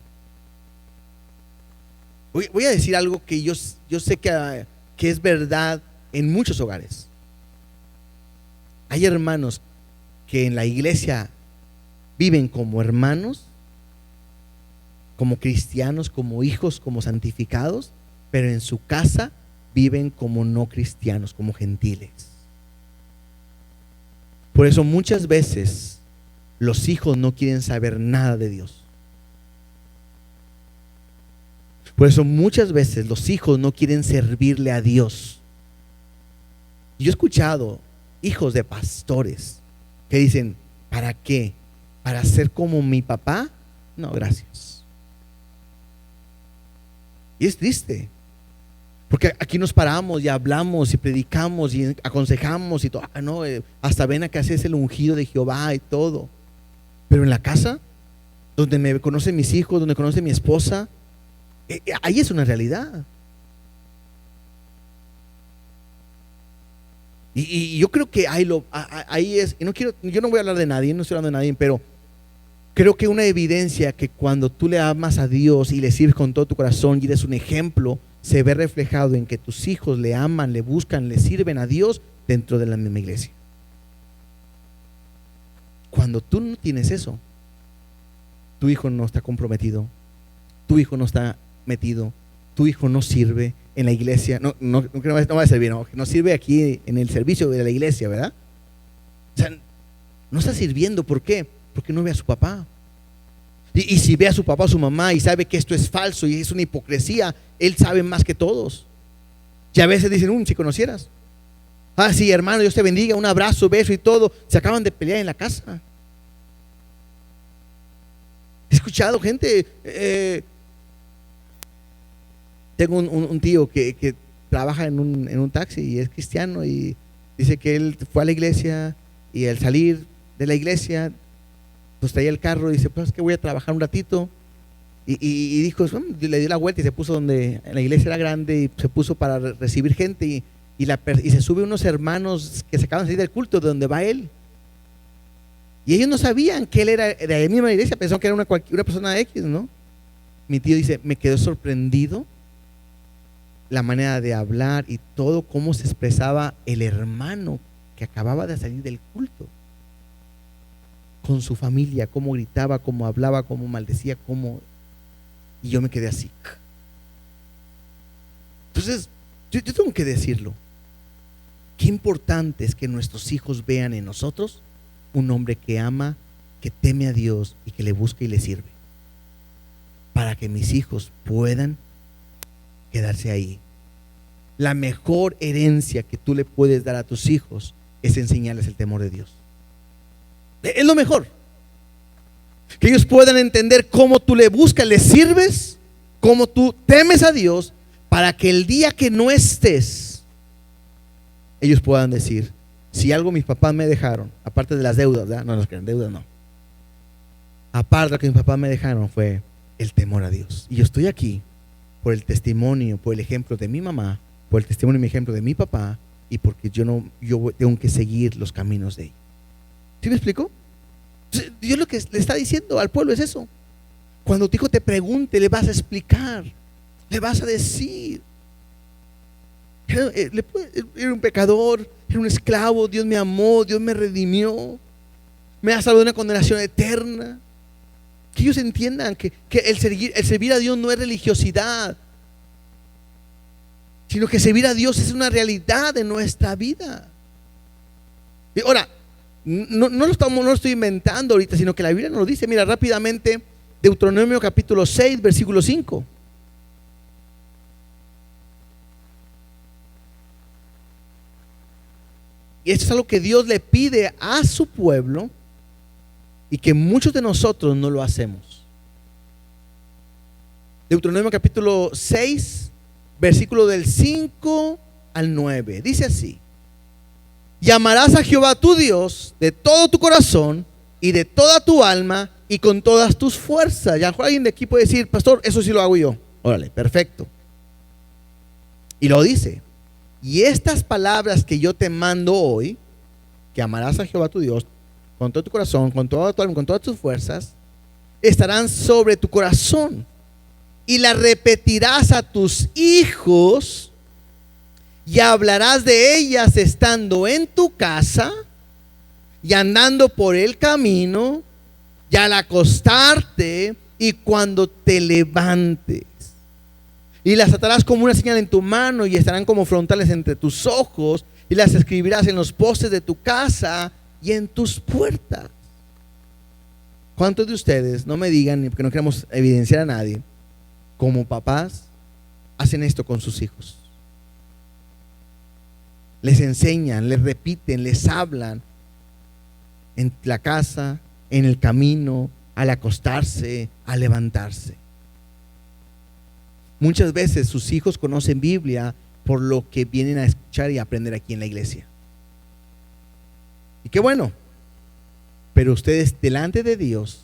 Speaker 1: Voy a decir algo que yo sé que es verdad en muchos hogares. Hay hermanos que en la iglesia viven como hermanos, como cristianos, como hijos, como santificados, pero en su casa viven como no cristianos, como gentiles. Por eso muchas veces los hijos no quieren saber nada de Dios. Por eso muchas veces los hijos no quieren servirle a Dios. Yo he escuchado hijos de pastores que dicen: ¿para qué? ¿Para ser como mi papá? No, gracias. Y es triste, porque aquí nos paramos y hablamos y predicamos y aconsejamos y todo, no, hasta ven a que haces el ungido de Jehová y todo. Pero en la casa, donde me conocen mis hijos, donde conoce mi esposa, ahí es una realidad. Y yo creo que ahí es, y yo no voy a hablar de nadie, no estoy hablando de nadie, pero creo que una evidencia que cuando tú le amas a Dios y le sirves con todo tu corazón y eres un ejemplo, se ve reflejado en que tus hijos le aman, le buscan, le sirven a Dios dentro de la misma iglesia. Cuando tú no tienes eso, tu hijo no está comprometido, tu hijo no está metido, tu hijo no sirve en la iglesia, no va a servir, no sirve aquí en el servicio de la iglesia, ¿verdad? O sea, no está sirviendo. ¿Por qué? Porque no ve a su papá. Y si ve a su papá o su mamá y sabe que esto es falso y es una hipocresía, él sabe más que todos. Y a veces dicen: si conocieras. Sí, hermano, Dios te bendiga, un abrazo, beso y todo. Se acaban de pelear en la casa. He escuchado gente. Tengo un tío que trabaja en un taxi y es cristiano, y dice que él fue a la iglesia y al salir de la iglesia pues traía el carro y dice: pues es que voy a trabajar un ratito, y dijo, le dio la vuelta y se puso donde la iglesia era grande y se puso para recibir gente, y se sube unos hermanos que se acaban de salir del culto de donde va él, y ellos no sabían que él era de la misma iglesia, pensaron que era una persona X, ¿no? Mi tío dice: me quedó sorprendido la manera de hablar y todo, cómo se expresaba el hermano que acababa de salir del culto con su familia, cómo gritaba, cómo hablaba, cómo maldecía, y yo me quedé así. Entonces yo tengo que decirlo, qué importante es que nuestros hijos vean en nosotros un hombre que ama, que teme a Dios y que le busca y le sirve, para que mis hijos puedan quedarse ahí. La mejor herencia que tú le puedes dar a tus hijos es enseñarles el temor de Dios. Es lo mejor. Que ellos puedan entender cómo tú le buscas, le sirves, cómo tú temes a Dios, para que el día que no estés, ellos puedan decir: si algo mis papás me dejaron, aparte de las deudas, ¿verdad? No, las deudas no. aparte de lo que mis papás me dejaron, fue el temor a Dios. Y yo estoy aquí por el testimonio, por el ejemplo de mi mamá, por el testimonio y mi ejemplo de mi papá, y porque yo tengo que seguir los caminos de ellos. ¿Sí me explico? Dios lo que le está diciendo al pueblo es eso. Cuando tu hijo te pregunte, le vas a explicar, le vas a decir: era un pecador, era un esclavo, Dios me amó, Dios me redimió, me ha salvado de una condenación eterna. Que ellos entiendan que el servir a Dios no es religiosidad, sino que servir a Dios es una realidad de nuestra vida. Y ahora, no lo estoy inventando ahorita, sino que la Biblia nos lo dice. Mira rápidamente, Deuteronomio capítulo 6, versículo 5. Y esto es algo que Dios le pide a su pueblo y que muchos de nosotros no lo hacemos. Deuteronomio capítulo 6, versículo del 5 al 9. Dice así: y amarás a Jehová tu Dios de todo tu corazón y de toda tu alma y con todas tus fuerzas. Ya alguien de aquí puede decir: pastor, eso sí lo hago yo. Órale, perfecto. Y lo dice: y estas palabras que yo te mando hoy, que amarás a Jehová tu Dios con todo tu corazón, con toda tu alma, con todas tus fuerzas, estarán sobre tu corazón, y las repetirás a tus hijos, y hablarás de ellas estando en tu casa, y andando por el camino, y al acostarte, y cuando te levantes. Y las atarás como una señal en tu mano, y estarán como frontales entre tus ojos, y las escribirás en los postes de tu casa y en tus puertas. ¿Cuántos de ustedes, no me digan, porque no queremos evidenciar a nadie, como papás hacen esto con sus hijos? Les enseñan, les repiten, les hablan en la casa, en el camino, al acostarse, al levantarse. Muchas veces sus hijos conocen Biblia por lo que vienen a escuchar y aprender aquí en la iglesia. Y qué bueno. Pero ustedes delante de Dios,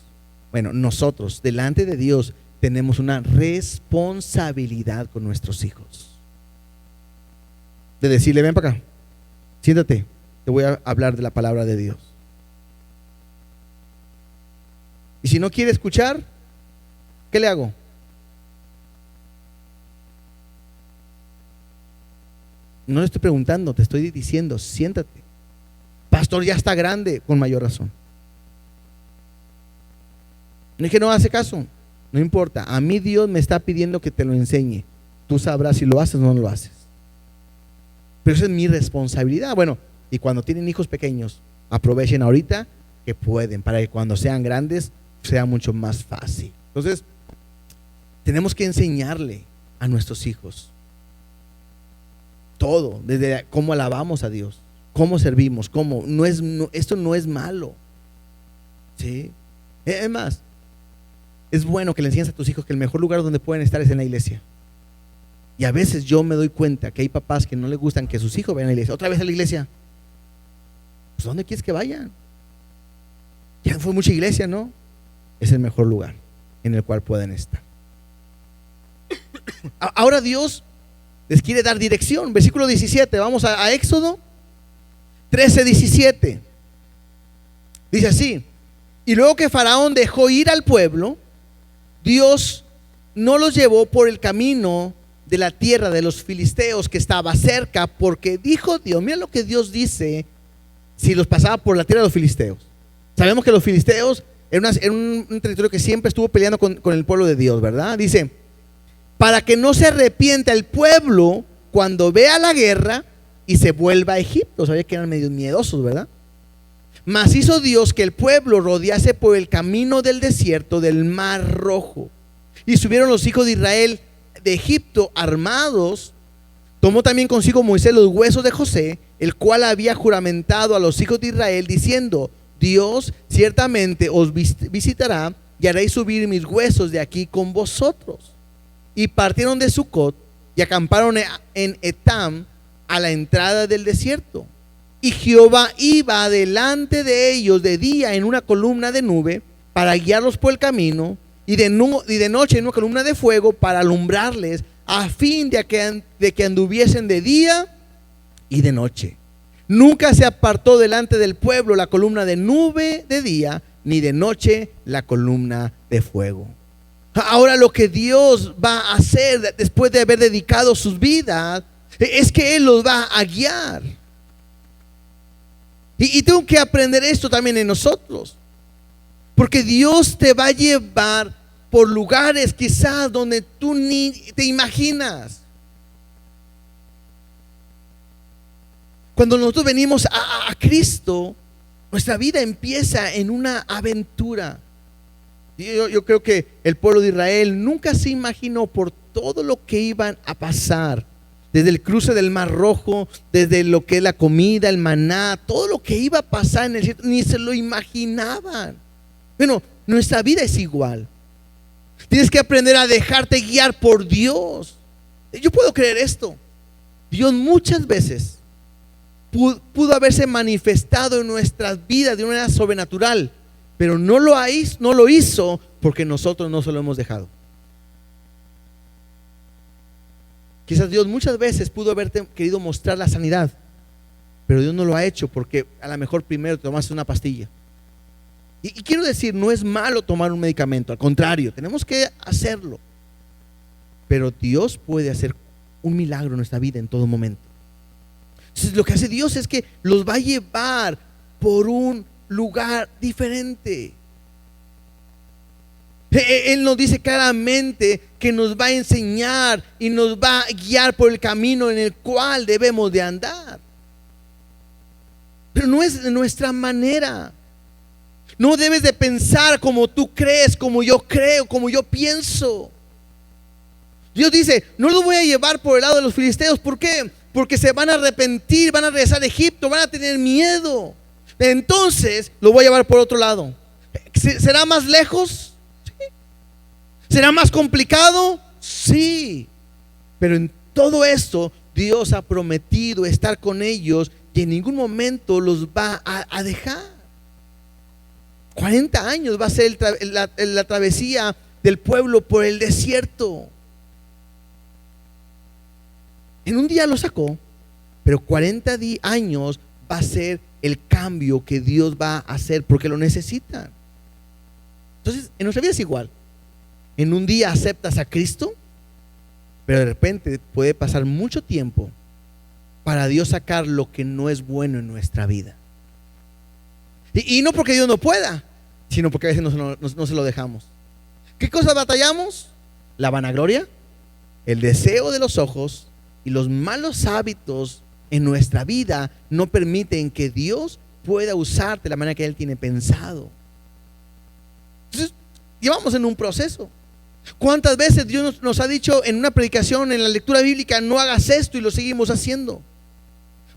Speaker 1: bueno, nosotros delante de Dios tenemos una responsabilidad con nuestros hijos. De decirle: ven para acá, siéntate, te voy a hablar de la palabra de Dios. Y si no quiere escuchar, ¿qué le hago? No le estoy preguntando, te estoy diciendo: siéntate. Pastor, ya está grande. Con mayor razón. No es que no hace caso, no importa. A mí Dios me está pidiendo que te lo enseñe. Tú sabrás si lo haces o no lo haces. Pero esa es mi responsabilidad. Bueno, y cuando tienen hijos pequeños, aprovechen ahorita que pueden, para que cuando sean grandes sea mucho más fácil. Entonces, tenemos que enseñarle a nuestros hijos todo, desde cómo alabamos a Dios, cómo servimos, cómo esto no es malo, ¿sí? Es más, es bueno que le enseñes a tus hijos que el mejor lugar donde pueden estar es en la iglesia. Y a veces yo me doy cuenta que hay papás que no les gustan que sus hijos vayan a la iglesia. Otra vez a la iglesia. Pues ¿dónde quieres que vayan? Ya fue mucha iglesia, ¿no? Es el mejor lugar en el cual pueden estar. Ahora Dios les quiere dar dirección. Versículo 17, vamos a Éxodo 13:17. Dice así: y luego que Faraón dejó ir al pueblo, Dios no los llevó por el camino de la tierra de los filisteos que estaba cerca, porque dijo Dios, mira lo que Dios dice, si los pasaba por la tierra de los filisteos. Sabemos que los filisteos era un territorio que siempre estuvo peleando con el pueblo de Dios, ¿verdad? Dice: para que no se arrepienta el pueblo cuando vea la guerra y se vuelva a Egipto. Sabía que eran medio miedosos, ¿verdad? Mas hizo Dios que el pueblo rodease por el camino del desierto del Mar Rojo. Y subieron los hijos de Israel de Egipto armados. Tomó también consigo Moisés los huesos de José, el cual había juramentado a los hijos de Israel, diciendo: Dios ciertamente os visitará y haréis subir mis huesos de aquí con vosotros. Y partieron de Sucot y acamparon en Etam, a la entrada del desierto. Y Jehová iba delante de ellos de día en una columna de nube para guiarlos por el camino, y de noche en una columna de fuego para alumbrarles, a fin de que anduviesen de día y de noche. Nunca se apartó delante del pueblo la columna de nube de día, ni de noche la columna de fuego. Ahora lo que Dios va a hacer después de haber dedicado sus vidas es que Él los va a guiar. Y tengo que aprender esto también en nosotros, porque Dios te va a llevar por lugares quizás donde tú ni te imaginas. Cuando nosotros venimos a Cristo, nuestra vida empieza en una aventura. Yo creo que el pueblo de Israel nunca se imaginó por todo lo que iban a pasar, desde el cruce del Mar Rojo, desde lo que es la comida, el maná, todo lo que iba a pasar en el desierto, ni se lo imaginaban. Bueno, nuestra vida es igual. Tienes que aprender a dejarte guiar por Dios. Yo puedo creer esto. Dios muchas veces pudo haberse manifestado en nuestras vidas de una manera sobrenatural, pero no lo hizo porque nosotros no se lo hemos dejado. Quizás Dios muchas veces pudo haberte querido mostrar la sanidad, pero Dios no lo ha hecho porque a lo mejor primero tomaste una pastilla. Y quiero decir, no es malo tomar un medicamento, al contrario, tenemos que hacerlo. Pero Dios puede hacer un milagro en nuestra vida en todo momento. Entonces, lo que hace Dios es que los va a llevar por un lugar diferente. Él nos dice claramente que nos va a enseñar y nos va a guiar por el camino en el cual debemos de andar. Pero no es de nuestra manera. No debes de pensar como tú crees, como yo creo, como yo pienso. Dios dice, no los voy a llevar por el lado de los filisteos. ¿Por qué? Porque se van a arrepentir, van a regresar a Egipto, van a tener miedo. Entonces lo voy a llevar por otro lado. ¿Será más lejos? Sí. ¿Será más complicado? Sí. Pero en todo esto Dios ha prometido estar con ellos y en ningún momento los va a dejar. 40 años va a ser la travesía del pueblo por el desierto. En un día lo sacó, pero 40 años va a ser el cambio que Dios va a hacer porque lo necesita. Entonces, en nuestra vida es igual. En un día aceptas a Cristo, pero de repente puede pasar mucho tiempo para Dios sacar lo que no es bueno en nuestra vida. Y no porque Dios no pueda, sino porque a veces no se lo dejamos. ¿Qué cosas batallamos? La vanagloria, el deseo de los ojos y los malos hábitos en nuestra vida no permiten que Dios pueda usarte de la manera que Él tiene pensado. Entonces, llevamos en un proceso. ¿Cuántas veces Dios nos ha dicho en una predicación, en la lectura bíblica, no hagas esto y lo seguimos haciendo?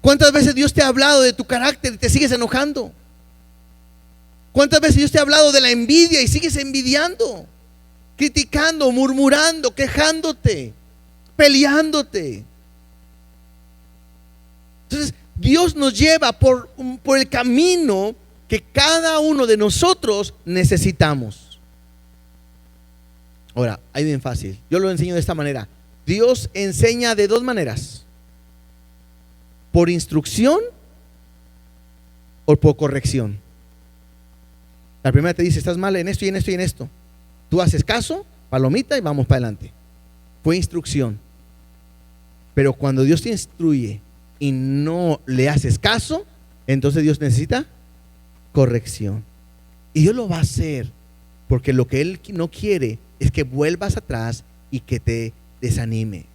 Speaker 1: ¿Cuántas veces Dios te ha hablado de tu carácter y te sigues enojando? ¿Cuántas veces Dios te ha hablado de la envidia y sigues envidiando, criticando, murmurando, quejándote, peleándote? Entonces Dios nos lleva por el camino que cada uno de nosotros necesitamos. Ahora, ahí bien fácil, yo lo enseño de esta manera. Dios enseña de dos maneras: por instrucción o por corrección. La primera te dice, estás mal en esto y en esto y en esto. Tú haces caso, palomita, y vamos para adelante. Fue instrucción. Pero cuando Dios te instruye y no le haces caso, entonces Dios necesita corrección. Y Dios lo va a hacer porque lo que Él no quiere es que vuelvas atrás y que te desanimes.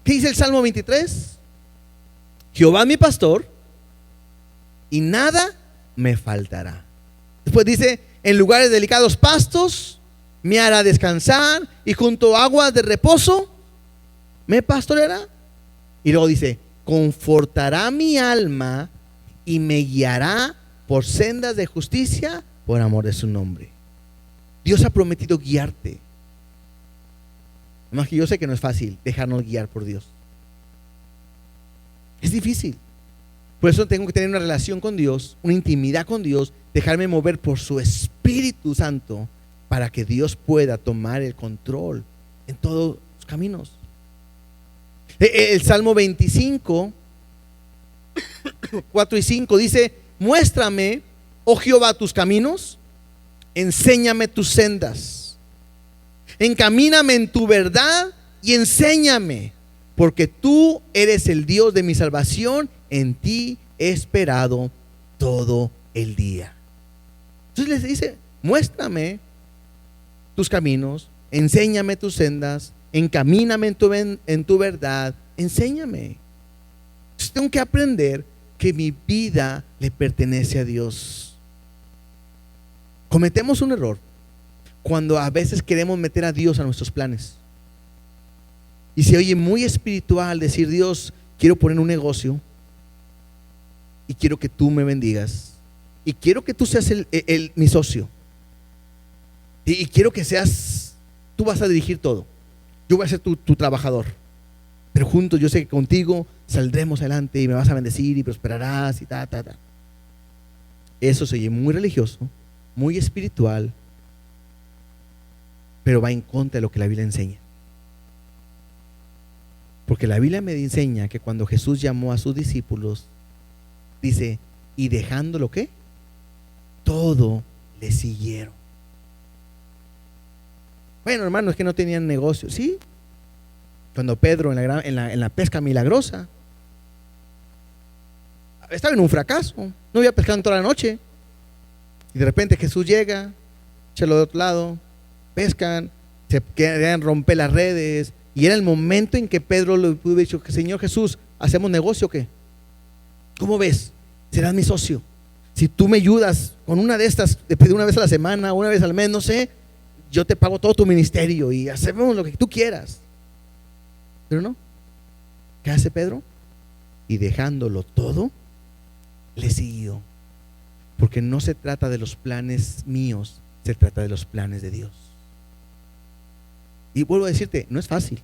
Speaker 1: ¿Qué dice el Salmo 23? Jehová mi pastor y nada me faltará. Después dice, en lugares de delicados pastos me hará descansar y junto a aguas de reposo me pastoreará. Y luego dice, confortará mi alma y me guiará por sendas de justicia por amor de su nombre. Dios ha prometido guiarte. Además que yo sé que no es fácil dejarnos guiar por Dios. Es difícil. Por eso tengo que tener una relación con Dios, una intimidad con Dios, dejarme mover por su Espíritu. Espíritu Santo para que Dios pueda tomar el control en todos los caminos. El Salmo 25, 4 y 5 dice: muéstrame, oh Jehová, tus caminos, enséñame tus sendas, encamíname en tu verdad y enséñame, porque tú eres el Dios de mi salvación, en ti he esperado todo el día. Entonces les dice: muéstrame tus caminos, enséñame tus sendas, encamíname en tu verdad, enséñame. Entonces tengo que aprender que mi vida le pertenece a Dios. Cometemos un error cuando a veces queremos meter a Dios a nuestros planes. Y se oye muy espiritual decir: Dios, quiero poner un negocio y quiero que tú me bendigas y quiero que tú seas mi socio y quiero que seas, tú vas a dirigir todo, yo voy a ser tu trabajador, pero juntos yo sé que contigo saldremos adelante y me vas a bendecir y prosperarás y ta. Eso se oye muy religioso, muy espiritual, pero va en contra de lo que la Biblia enseña. Porque la Biblia me enseña que cuando Jesús llamó a sus discípulos, dice: y dejándolo, ¿qué? Todo le siguieron. Bueno, hermanos, es que no tenían negocio. Sí, cuando Pedro en la pesca milagrosa estaba en un fracaso, no había pescado en toda la noche, y de repente Jesús llega, échalo de otro lado, pescan, se querían romper las redes, y era el momento en que Pedro le pudo haber dicho: Señor Jesús, ¿hacemos negocio o qué? ¿Cómo ves? Serás mi socio. Si tú me ayudas con una de estas, de pedir una vez a la semana, una vez al mes, no sé, yo te pago todo tu ministerio y hacemos lo que tú quieras. Pero no. ¿Qué hace Pedro? Y dejándolo todo, le siguió. Porque no se trata de los planes míos, se trata de los planes de Dios. Y vuelvo a decirte, no es fácil.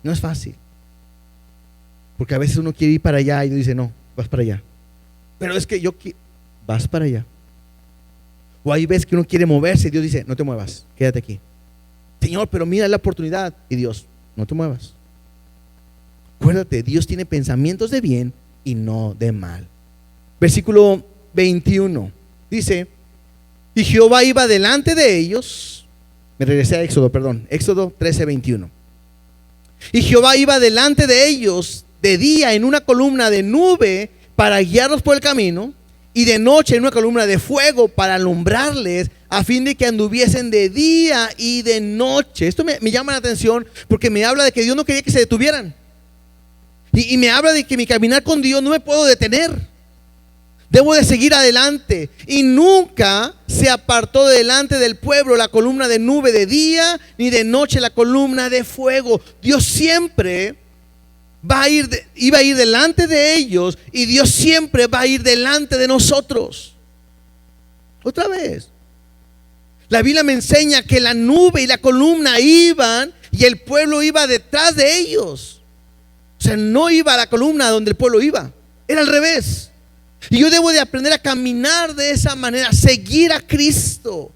Speaker 1: No es fácil. Porque a veces uno quiere ir para allá y Dios dice: no, vas para allá. Pero es que vas para allá. O hay veces que uno quiere moverse y Dios dice: no te muevas, quédate aquí. Señor, pero mira la oportunidad. Y Dios: no te muevas. Acuérdate, Dios tiene pensamientos de bien y no de mal. Versículo 21 dice: y Jehová iba delante de ellos. Me regresé a Éxodo 13:21. Y Jehová iba delante de ellos de día en una columna de nube para guiarlos por el camino, y de noche en una columna de fuego para alumbrarles, a fin de que anduviesen de día y de noche. Esto me llama la atención porque me habla de que Dios no quería que se detuvieran. Y me habla de que mi caminar con Dios no me puedo detener. Debo de seguir adelante. Y nunca se apartó delante del pueblo la columna de nube de día, ni de noche la columna de fuego. Dios siempre iba a ir delante de ellos, y Dios siempre va a ir delante de nosotros. Otra vez, la Biblia me enseña que la nube y la columna iban y el pueblo iba detrás de ellos. O sea, no iba a la columna donde el pueblo iba, era al revés. Y yo debo de aprender a caminar de esa manera, seguir a Cristo,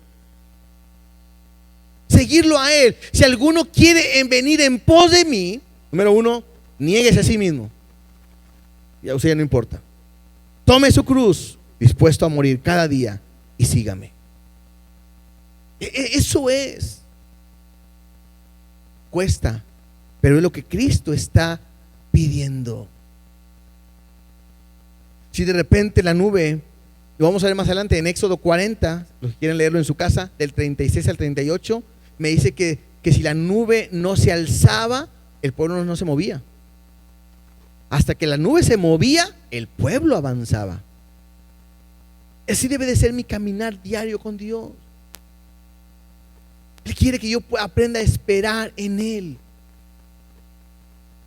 Speaker 1: seguirlo a Él. Si alguno quiere venir en pos de mí, número uno, niéguese a sí mismo. Y a usted ya no importa. Tome su cruz, dispuesto a morir cada día, y sígame. Eso es. Cuesta, pero es lo que Cristo está pidiendo. Si de repente la nube, lo vamos a ver más adelante en Éxodo 40, los que quieren leerlo en su casa, del 36 al 38, me dice que si la nube no se alzaba, el pueblo no se movía. Hasta que la nube se movía, el pueblo avanzaba. Así debe de ser mi caminar diario con Dios. Él quiere que yo aprenda a esperar en Él.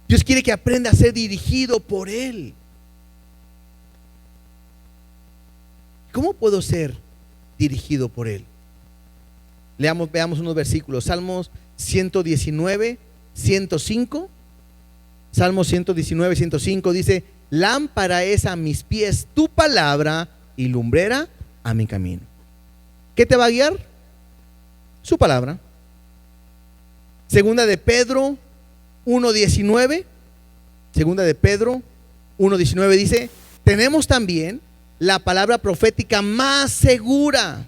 Speaker 1: Dios quiere que aprenda a ser dirigido por Él. ¿Cómo puedo ser dirigido por Él? Veamos unos versículos. Salmos 119, 105. Salmos 119, 105 dice: lámpara es a mis pies tu palabra y lumbrera a mi camino. ¿Qué te va a guiar? Su palabra. Segunda de Pedro 1:19. Segunda de Pedro 1:19 dice: tenemos también la palabra profética más segura,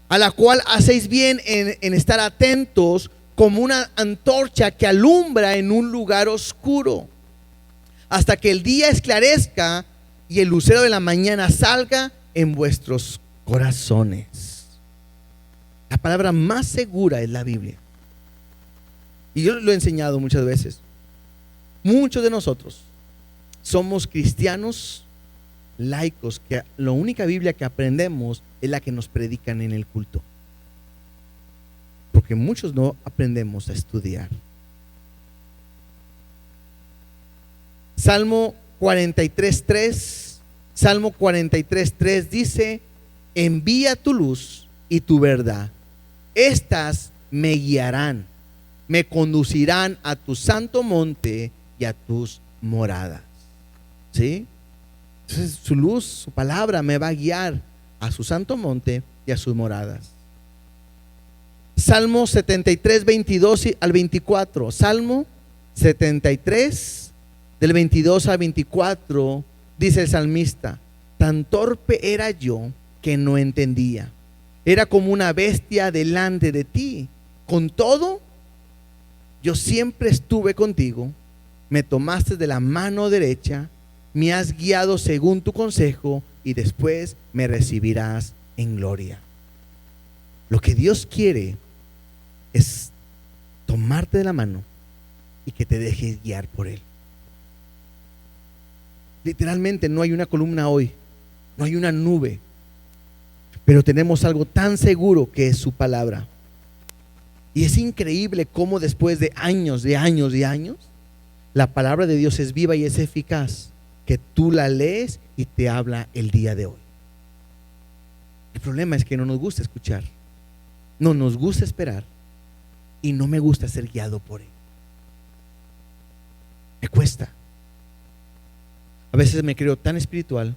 Speaker 1: a la cual hacéis bien en estar atentos, como una antorcha que alumbra en un lugar oscuro, hasta que el día esclarezca y el lucero de la mañana salga en vuestros corazones. La palabra más segura es la Biblia. Y yo lo he enseñado muchas veces. Muchos de nosotros somos cristianos laicos, que la única Biblia que aprendemos es la que nos predican en el culto, porque muchos no aprendemos a estudiar. Salmo 43:3. Salmo 43:3 dice: envía tu luz y tu verdad, estas me guiarán, me conducirán a tu santo monte y a tus moradas. ¿Sí? Entonces su luz, su palabra me va a guiar a su santo monte y a sus moradas. Salmo 73, 22 al 24. Salmo 73, del 22 al 24, dice el salmista: tan torpe era yo que no entendía, era como una bestia delante de ti. Con todo, yo siempre estuve contigo, me tomaste de la mano derecha, me has guiado según tu consejo, y después me recibirás en gloria. Lo que Dios quiere es tomarte de la mano y que te dejes guiar por Él. Literalmente no hay una columna hoy, no hay una nube, pero tenemos algo tan seguro que es su palabra. Y es increíble cómo después de años, la palabra de Dios es viva y es eficaz, que tú la lees y te habla el día de hoy. El problema es que no nos gusta escuchar, no nos gusta esperar, y no me gusta ser guiado por Él. Me cuesta. A veces me creo tan espiritual,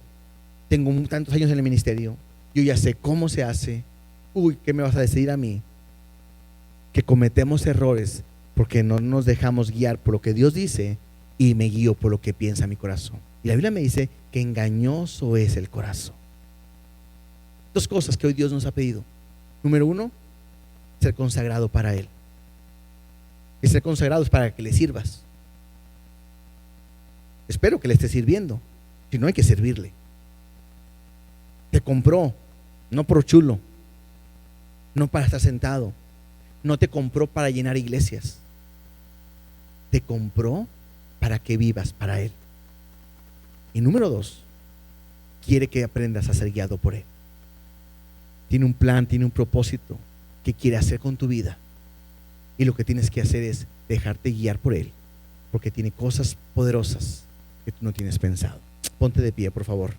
Speaker 1: tengo tantos años en el ministerio, yo ya sé cómo se hace. Uy, ¿qué me vas a decir a mí? Que cometemos errores porque no nos dejamos guiar por lo que Dios dice, y me guío por lo que piensa mi corazón. Y la Biblia me dice que engañoso es el corazón. Dos cosas que hoy Dios nos ha pedido. Número uno, ser consagrado para Él. Y ser consagrado es para que le sirvas. Espero que le estés sirviendo. Si no, hay que servirle. Te compró, no por chulo, no para estar sentado. No te compró para llenar iglesias. Te compró para que vivas para Él. Y número dos, quiere que aprendas a ser guiado por Él. Tiene un plan, tiene un propósito que quiere hacer con tu vida. Y lo que tienes que hacer es dejarte guiar por Él, porque tiene cosas poderosas que tú no tienes pensado. Ponte de pie, por favor.